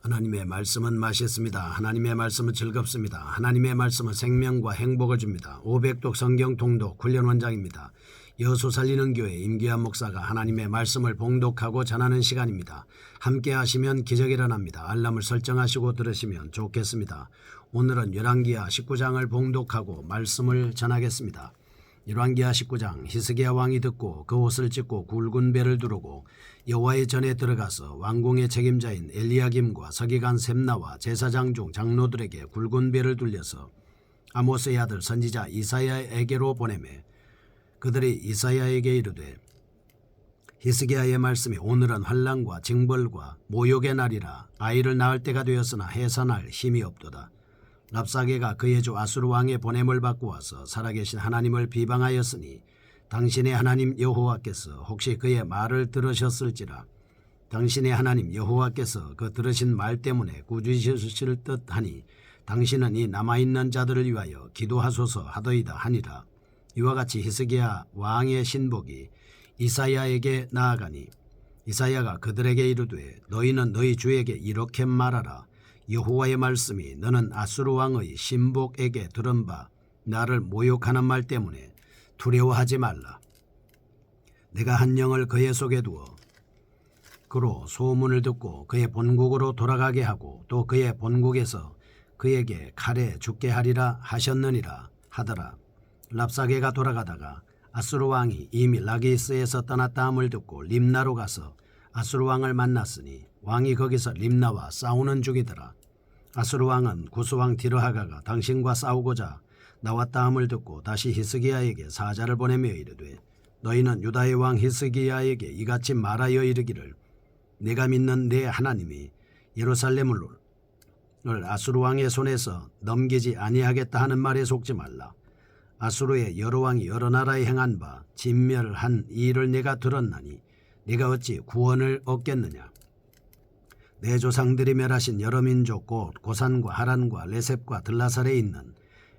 하나님의 말씀은 맛있습니다. 하나님의 말씀은 즐겁습니다. 하나님의 말씀은 생명과 행복을 줍니다. 500독 성경 통독 훈련 원장입니다. 여수 살리는 교회 임기환 목사가 하나님의 말씀을 봉독하고 전하는 시간입니다. 함께 하시면 기적이 일어납니다. 알람을 설정하시고 들으시면 좋겠습니다. 오늘은 열왕기하 19장을 봉독하고 말씀을 전하겠습니다. 열왕기하 19장. 히스기야 왕이 듣고 그 옷을 찢고 굵은 배를 두르고 여호와의 전에 들어가서 왕궁의 책임자인 엘리야김과 서기관 셈나와 제사장 중 장로들에게 굵은 배를 둘려서 아모스의 아들 선지자 이사야에게로 보내매 그들이 이사야에게 이르되 히스기야의 말씀이 오늘은 환난과 징벌과 모욕의 날이라 아이를 낳을 때가 되었으나 해산할 힘이 없도다. 랍사게가 그의 주 아수르 왕의 보냄을 받고 와서 살아계신 하나님을 비방하였으니 당신의 하나님 여호와께서 혹시 그의 말을 들으셨을지라. 당신의 하나님 여호와께서 그 들으신 말 때문에 꾸짖으실 듯하니 당신은 이 남아있는 자들을 위하여 기도하소서 하더이다 하니라. 이와 같이 히스기야 왕의 신복이 이사야에게 나아가니 이사야가 그들에게 이르되 너희는 너희 주에게 이렇게 말하라. 여호와의 말씀이 너는 아수르 왕의 신복에게 들은 바 나를 모욕하는 말 때문에 두려워하지 말라. 내가 한 영을 그의 속에 두어 그로 소문을 듣고 그의 본국으로 돌아가게 하고 또 그의 본국에서 그에게 칼에 죽게 하리라 하셨느니라 하더라. 랍사게가 돌아가다가 아수르 왕이 이미 라기스에서 떠났다 함을 듣고 림나로 가서 아수르 왕을 만났으니 왕이 거기서 림나와 싸우는 중이더라. 아수르 왕은 구스왕 디르하가가 당신과 싸우고자 나왔다 함을 듣고 다시 히스기야에게 사자를 보내며 이르되 너희는 유다의 왕 히스기야에게 이같이 말하여 이르기를 내가 믿는 내 하나님이 예루살렘을 아수르 왕의 손에서 넘기지 아니하겠다 하는 말에 속지 말라. 아수르의 여러 왕이 여러 나라에 행한 바 진멸한 이 일을 내가 들었나니 네가 어찌 구원을 얻겠느냐. 내 조상들이 멸하신 여러 민족 곧 고산과 하란과 레셉과 들라살에 있는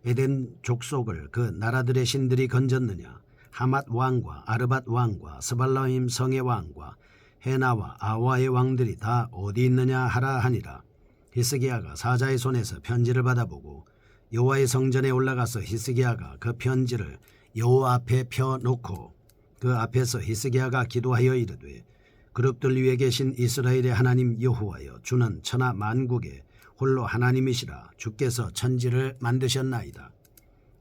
에덴 족속을 그 나라들의 신들이 건졌느냐. 하맛 왕과 아르밧 왕과 스발라임 성의 왕과 헤나와 아와의 왕들이 다 어디 있느냐 하라 하니라. 히스기야가 사자의 손에서 편지를 받아보고 여호와의 성전에 올라가서 히스기야가 그 편지를 여호와 앞에 펴놓고 그 앞에서 히스기야가 기도하여 이르되 그룹들 위에 계신 이스라엘의 하나님 여호와여 주는 천하 만국의 홀로 하나님이시라. 주께서 천지를 만드셨나이다.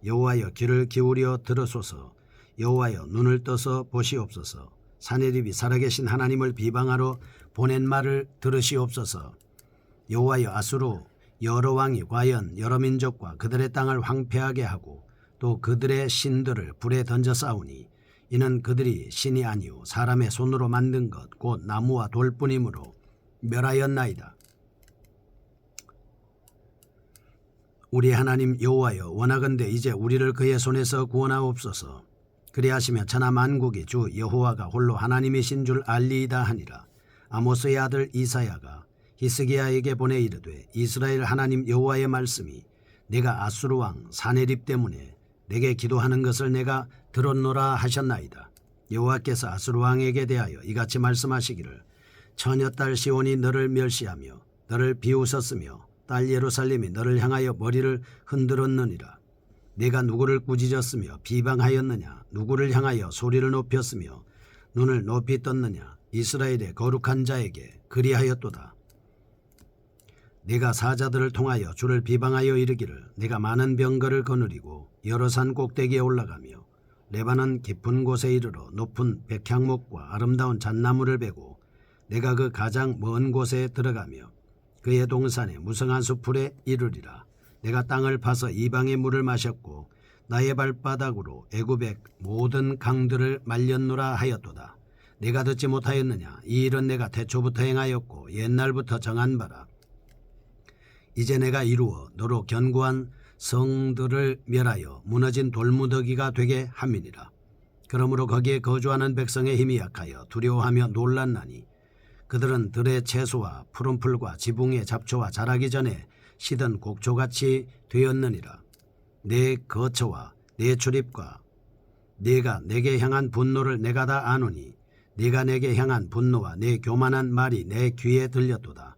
여호와여 귀를 기울여 들으소서. 여호와여 눈을 떠서 보시옵소서. 사내립이 살아계신 하나님을 비방하러 보낸 말을 들으시옵소서. 여호와여 아수르 여러 왕이 과연 여러 민족과 그들의 땅을 황폐하게 하고 또 그들의 신들을 불에 던져 싸우니 이는 그들이 신이 아니오 사람의 손으로 만든 것 곧 나무와 돌뿐이므로 멸하였나이다. 우리 하나님 여호와여 원하건대 이제 우리를 그의 손에서 구원하옵소서. 그리하시며 천하 만국이 주 여호와가 홀로 하나님이신 줄 알리이다 하니라. 아모스의 아들 이사야가 히스기야에게 보내 이르되 이스라엘 하나님 여호와의 말씀이 내가 아수르 왕 사네립 때문에 내게 기도하는 것을 내가 들었노라 하셨나이다. 여호와께서 아수르 왕에게 대하여 이같이 말씀하시기를 처녀딸 시온이 너를 멸시하며 너를 비웃었으며 딸 예루살렘이 너를 향하여 머리를 흔들었느니라. 내가 누구를 꾸짖었으며 비방하였느냐. 누구를 향하여 소리를 높였으며 눈을 높이 떴느냐. 이스라엘의 거룩한 자에게 그리하였도다. 내가 사자들을 통하여 주를 비방하여 이르기를 내가 많은 병거를 거느리고 여러 산 꼭대기에 올라가며 레바논 깊은 곳에 이르러 높은 백향목과 아름다운 잣나무를 베고 내가 그 가장 먼 곳에 들어가며 그의 동산에 무성한 수풀에 이르리라. 내가 땅을 파서 이방의 물을 마셨고 나의 발바닥으로 애굽의 모든 강들을 말렸노라 하였도다. 내가 듣지 못하였느냐. 이 일은 내가 태초부터 행하였고 옛날부터 정한 바라. 이제 내가 이루어 너로 견고한 성들을 멸하여 무너진 돌무더기가 되게 함이니라. 그러므로 거기에 거주하는 백성의 힘이 약하여 두려워하며 놀랐나니 그들은 들의 채소와 푸른 풀과 지붕의 잡초와 자라기 전에 시든 곡초같이 되었느니라. 내 거처와 내 출입과 네가 내게 향한 분노를 내가 다 아노니 네가 내게 향한 분노와 내 교만한 말이 내 귀에 들렸도다.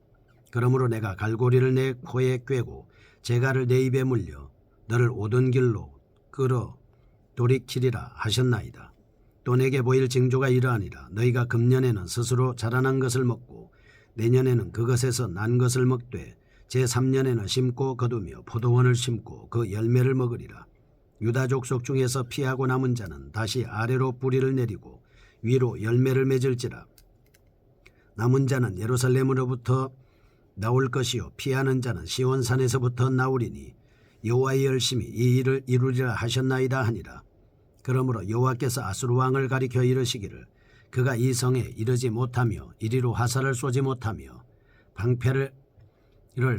그러므로 내가 갈고리를 내 코에 꿰고 재갈을 내 입에 물려 너를 오던 길로 끌어 돌이키리라 하셨나이다. 또 내게 보일 징조가 이러하니라. 너희가 금년에는 스스로 자라난 것을 먹고 내년에는 그것에서 난 것을 먹되 제3년에는 심고 거두며 포도원을 심고 그 열매를 먹으리라. 유다 족속 중에서 피하고 남은 자는 다시 아래로 뿌리를 내리고 위로 열매를 맺을지라. 남은 자는 예루살렘으로부터 나올 것이요 피하는 자는 시온산에서부터 나오리니 여호와의 열심히 이 일을 이루리라 하셨나이다 하니라. 그러므로 여호와께서 아수르 왕을 가리켜 이르시기를 그가 이 성에 이르지 못하며 이리로 화살을 쏘지 못하며 방패를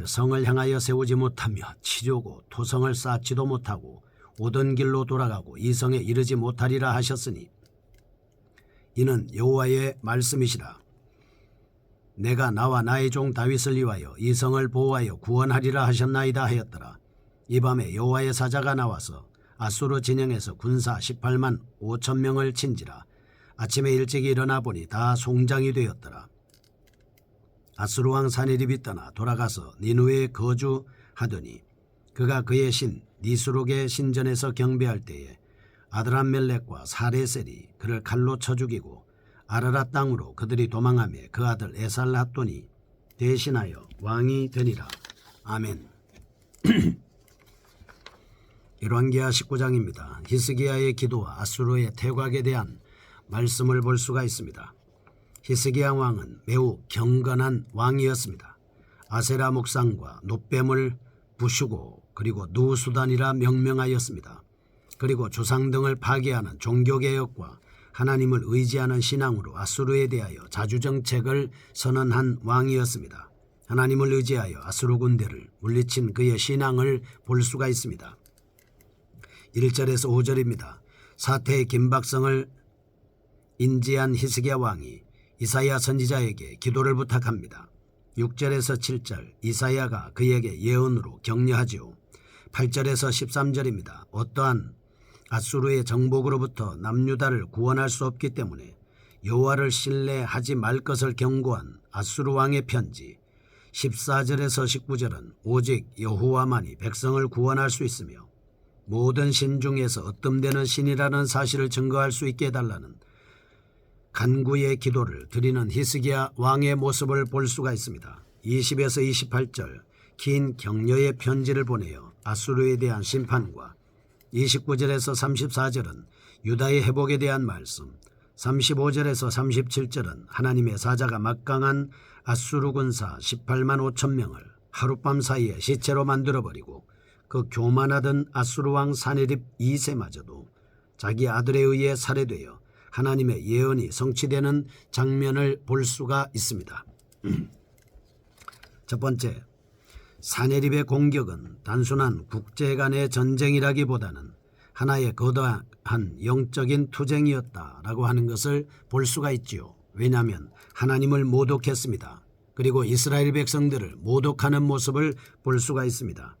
성을 향하여 세우지 못하며 치려고 토성을 쌓지도 못하고 오던 길로 돌아가고 이 성에 이르지 못하리라 하셨으니 이는 여호와의 말씀이시라. 내가 나와 나의 종 다윗을 위하여 이 성을 보호하여 구원하리라 하셨나이다 하였더라. 이 밤에 여호와의 사자가 나와서 아수르 진영에서 군사 18만 5천 명을 친지라. 아침에 일찍 일어나 보니 다 송장이 되었더라. 아수르 왕 사네립이 떠나 돌아가서 니누에 거주하더니 그가 그의 신 니스룩의 신전에서 경배할 때에 아드람멜렉과 사레셀이 그를 칼로 쳐 죽이고 아라랏 땅으로 그들이 도망하며 그 아들 에살핫돈이 대신하여 왕이 되니라. 아멘. 열왕기하 19장입니다. 히스기야의 기도와 아수르의 퇴각에 대한 말씀을 볼 수가 있습니다. 히스기야 왕은 매우 경건한 왕이었습니다. 아세라 목상과 놋뱀을 부수고 그리고 누수단이라 명명하였습니다. 그리고 조상 등을 파괴하는 종교개혁과 하나님을 의지하는 신앙으로 아수르에 대하여 자주정책을 선언한 왕이었습니다. 하나님을 의지하여 아수르 군대를 물리친 그의 신앙을 볼 수가 있습니다. 1절에서 5절입니다. 사태의 긴박성을 인지한 히스기야 왕이 이사야 선지자에게 기도를 부탁합니다. 6절에서 7절 이사야가 그에게 예언으로 격려하지요. 8절에서 13절입니다. 어떠한 아수르의 정복으로부터 남유다를 구원할 수 없기 때문에 여호와를 신뢰하지 말 것을 경고한 아수르 왕의 편지. 14절에서 19절은 오직 여호와만이 백성을 구원할 수 있으며 모든 신 중에서 어뜸되는 신이라는 사실을 증거할 수 있게 해달라는 간구의 기도를 드리는 히스기야 왕의 모습을 볼 수가 있습니다. 20에서 28절 긴 격려의 편지를 보내어 아수르에 대한 심판과 29절에서 34절은 유다의 회복에 대한 말씀, 35절에서 37절은 하나님의 사자가 막강한 아수르 군사 18만 5천 명을 하룻밤 사이에 시체로 만들어버리고 그 교만하던 아수르 왕 사네립 2세마저도 자기 아들에 의해 살해되어 하나님의 예언이 성취되는 장면을 볼 수가 있습니다. 첫 번째, 사네립의 공격은 단순한 국제 간의 전쟁이라기보다는 하나의 거대한 영적인 투쟁이었다라고 하는 것을 볼 수가 있지요. 왜냐하면 하나님을 모독했습니다. 그리고 이스라엘 백성들을 모독하는 모습을 볼 수가 있습니다.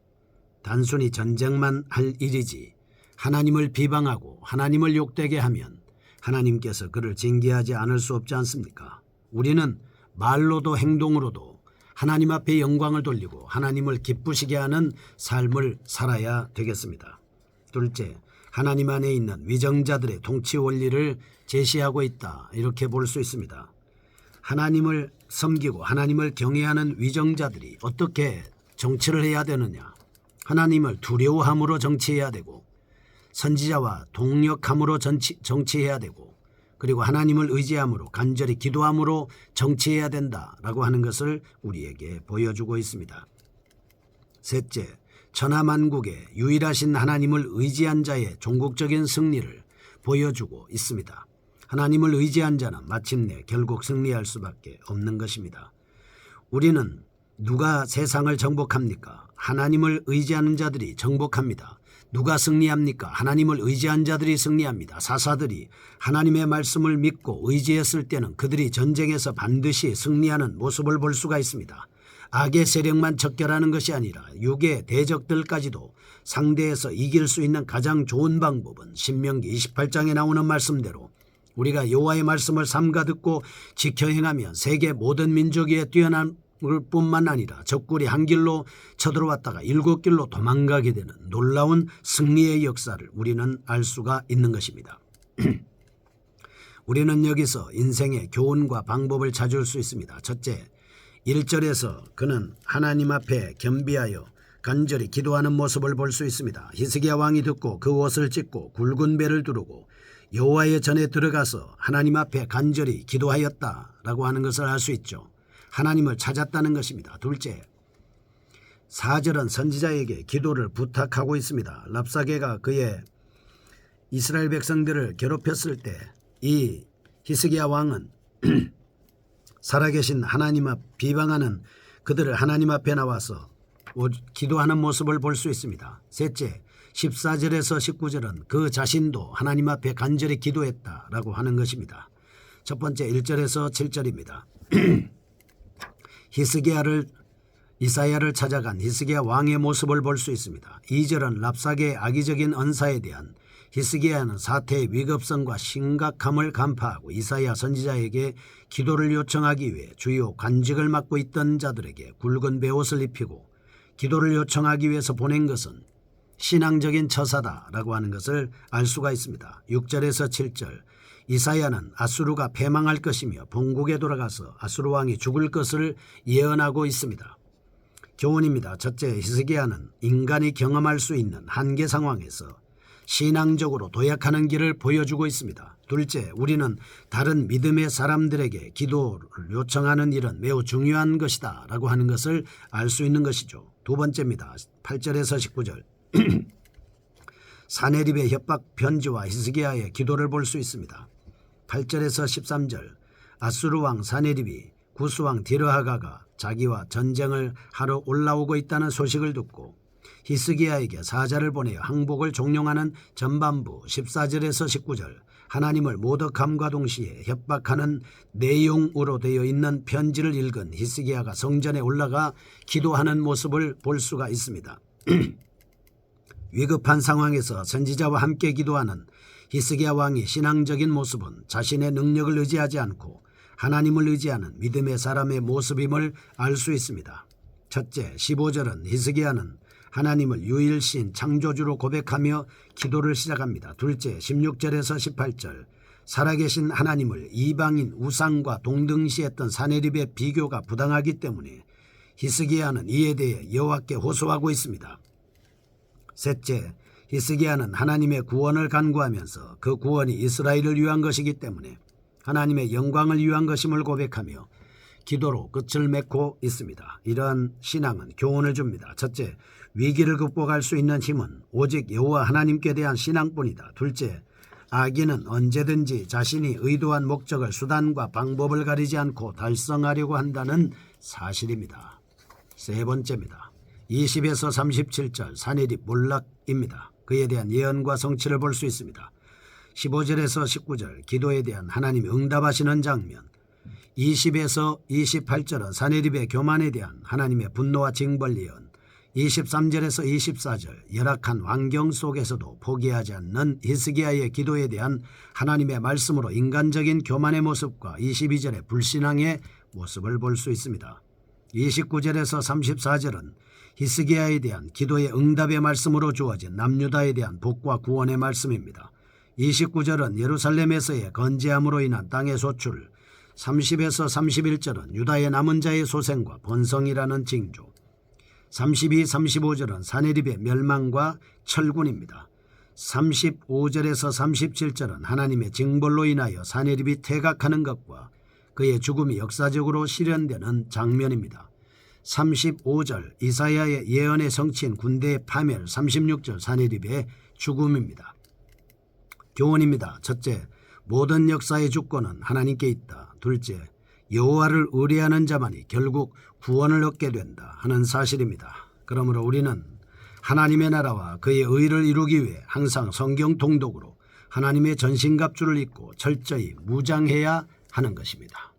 단순히 전쟁만 할 일이지 하나님을 비방하고 하나님을 욕되게 하면 하나님께서 그를 징계하지 않을 수 없지 않습니까? 우리는 말로도 행동으로도 하나님 앞에 영광을 돌리고 하나님을 기쁘시게 하는 삶을 살아야 되겠습니다. 둘째, 하나님 안에 있는 위정자들의 통치 원리를 제시하고 있다, 이렇게 볼 수 있습니다. 하나님을 섬기고 하나님을 경외하는 위정자들이 어떻게 정치를 해야 되느냐? 하나님을 두려워함으로 정치해야 되고 선지자와 동력함으로 정치해야 되고 그리고 하나님을 의지함으로 간절히 기도함으로 정치해야 된다라고 하는 것을 우리에게 보여주고 있습니다. 셋째, 천하만국의 유일하신 하나님을 의지한 자의 종국적인 승리를 보여주고 있습니다. 하나님을 의지한 자는 마침내 결국 승리할 수밖에 없는 것입니다. 우리는 누가 세상을 정복합니까? 하나님을 의지하는 자들이 정복합니다. 누가 승리합니까? 하나님을 의지한 자들이 승리합니다. 사사들이 하나님의 말씀을 믿고 의지했을 때는 그들이 전쟁에서 반드시 승리하는 모습을 볼 수가 있습니다. 악의 세력만 척결하는 것이 아니라 육의 대적들까지도 상대해서 이길 수 있는 가장 좋은 방법은 신명기 28장에 나오는 말씀대로 우리가 여호와의 말씀을 삼가 듣고 지켜 행하면 세계 모든 민족 위에 뛰어난 뿐만 아니라 적군이 한 길로 쳐들어왔다가 7길로 도망가게 되는 놀라운 승리의 역사를 우리는 알 수가 있는 것입니다. 우리는 여기서 인생의 교훈과 방법을 찾을 수 있습니다. 첫째, 1절에서 그는 하나님 앞에 겸비하여 간절히 기도하는 모습을 볼 수 있습니다. 히스기야 왕이 듣고 그 옷을 찢고 굵은 배를 두르고 여호와의 전에 들어가서 하나님 앞에 간절히 기도하였다라고 하는 것을 알 수 있죠. 하나님을 찾았다는 것입니다. 둘째, 4절은 선지자에게 기도를 부탁하고 있습니다. 랍사게가 그의 이스라엘 백성들을 괴롭혔을 때 이 히스기야 왕은 살아계신 하나님 앞 비방하는 그들을 하나님 앞에 나와서 기도하는 모습을 볼 수 있습니다. 셋째, 14절에서 19절은 그 자신도 하나님 앞에 간절히 기도했다라고 하는 것입니다. 첫 번째 1절에서 7절입니다. 이사야를 찾아간 히스기야 왕의 모습을 볼 수 있습니다. 2절은 랍사게의 악의적인 언사에 대한 히스기야는 사태의 위급성과 심각함을 간파하고 이사야 선지자에게 기도를 요청하기 위해 주요 관직을 맡고 있던 자들에게 굵은 베옷을 입히고 기도를 요청하기 위해서 보낸 것은 신앙적인 처사다라고 하는 것을 알 수가 있습니다. 6절에서 7절, 이사야는 아수르가 패망할 것이며 본국에 돌아가서 아수르 왕이 죽을 것을 예언하고 있습니다. 교훈입니다. 첫째, 히스기야는 인간이 경험할 수 있는 한계 상황에서 신앙적으로 도약하는 길을 보여주고 있습니다. 둘째, 우리는 다른 믿음의 사람들에게 기도를 요청하는 일은 매우 중요한 것이다 라고 하는 것을 알 수 있는 것이죠. 두 번째입니다. 8절에서 19절 사네립의 협박 편지와 히스기야의 기도를 볼 수 있습니다. 8절에서 13절 아수르 왕 사네립이 구스왕 디르하가가 자기와 전쟁을 하러 올라오고 있다는 소식을 듣고 히스기야에게 사자를 보내어 항복을 종용하는 전반부 14절에서 19절 하나님을 모독함과 동시에 협박하는 내용으로 되어 있는 편지를 읽은 히스기야가 성전에 올라가 기도하는 모습을 볼 수가 있습니다. 위급한 상황에서 선지자와 함께 기도하는 히스기야 왕의 신앙적인 모습은 자신의 능력을 의지하지 않고 하나님을 의지하는 믿음의 사람의 모습임을 알 수 있습니다. 첫째, 15절은 히스기야는 하나님을 유일신 창조주로 고백하며 기도를 시작합니다. 둘째, 16절에서 18절 살아계신 하나님을 이방인 우상과 동등시했던 사네립의 비교가 부당하기 때문에 히스기야는 이에 대해 여호와께 호소하고 있습니다. 셋째, 히스기야는 하나님의 구원을 간구하면서 그 구원이 이스라엘을 위한 것이기 때문에 하나님의 영광을 위한 것임을 고백하며 기도로 끝을 맺고 있습니다. 이러한 신앙은 교훈을 줍니다. 첫째, 위기를 극복할 수 있는 힘은 오직 여호와 하나님께 대한 신앙뿐이다. 둘째, 악인은 언제든지 자신이 의도한 목적을 수단과 방법을 가리지 않고 달성하려고 한다는 사실입니다. 세 번째입니다. 20에서 37절 사네립 몰락입니다. 그에 대한 예언과 성취를 볼 수 있습니다. 15절에서 19절 기도에 대한 하나님이 응답하시는 장면, 20에서 28절은 사네립의 교만에 대한 하나님의 분노와 징벌 예언, 23절에서 24절 열악한 환경 속에서도 포기하지 않는 히스기야의 기도에 대한 하나님의 말씀으로 인간적인 교만의 모습과 22절의 불신앙의 모습을 볼 수 있습니다. 29절에서 34절은 히스기야에 대한 기도의 응답의 말씀으로 주어진 남유다에 대한 복과 구원의 말씀입니다. 29절은 예루살렘에서의 건재함으로 인한 땅의 소출, 30에서 31절은 유다의 남은 자의 소생과 번성이라는 징조, 32, 35절은 사네립의 멸망과 철군입니다. 35절에서 37절은 하나님의 징벌로 인하여 사네립이 퇴각하는 것과 그의 죽음이 역사적으로 실현되는 장면입니다. 35절 이사야의 예언의 성취인 군대의 파멸, 36절 사네립의 죽음입니다. 교훈입니다. 첫째, 모든 역사의 주권은 하나님께 있다. 둘째, 여호와를 의뢰하는 자만이 결국 구원을 얻게 된다 하는 사실입니다. 그러므로 우리는 하나님의 나라와 그의 의를 이루기 위해 항상 성경 통독으로 하나님의 전신갑주를 입고 철저히 무장해야 하는 것입니다.